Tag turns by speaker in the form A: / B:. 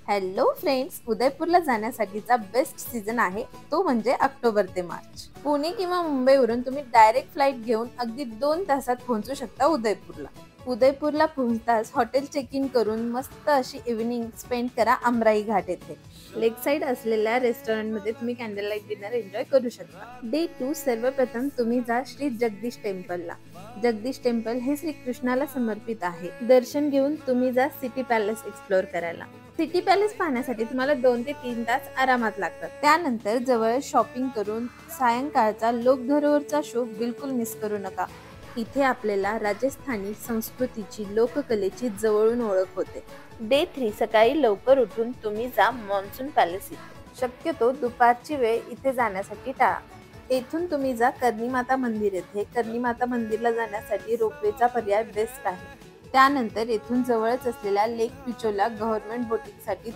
A: Hello friends, उदयपूरला जाण्यासाठीचा best season आहे तो म्हणजे ऑक्टोबर ते मार्च. पुणे किंवा मुंबईवरून तुम्ही डायरेक्ट फ्लाइट घेऊन अगदी 2 तासात पोहोचू शकता उदयपूरला. उदयपूरला पोहोचताच हॉटेल चेक इन करून मस्त अशी इव्हिनिंग स्पेंड करा आमराई घाट येथे. लेक साइड असलेल्या रेस्टॉरंटमध्ये तुम्ही कॅन्डल लाईट डिनर एन्जॉय करू शकता. डे 2 सर्वप्रथम तुम्ही जा श्री जगदीश टेम्पलला. जगदीश टेम्पल हे श्रीकृष्णाला समर्पित आहे. दर्शन घेऊन तुम्ही जा सिटी पॅलेस एक्सप्लोर करायला. सिटी पॅलेस पाहण्यासाठी तुम्हाला 2 ते 3 तास आरामात लागतात. त्यानंतर जवळ शॉपिंग करून सायंकाळचा लोकधरोहरचा शो बिलकुल मिस करू नका. इथे आपल्याला राजस्थानी संस्कृतीची लोककलेची जवळून ओळख होते. डे 3 सकाळी लवकर उठून तुम्ही जा मॉन्सून पॅलेस इथे. शक्यतो दुपारची वेळ इथे जाण्यासाठी टाळा. येथून तुम्ही जा कर्णी माता मंदिर येथे. कर्णी माता मंदिरला जाण्यासाठी रोपवेचा पर्याय बेस्ट आहे. त्यानंतर येथून जवळच असलेल्या लेक पिचोला गव्हर्नमेंट बोटिंगसाठी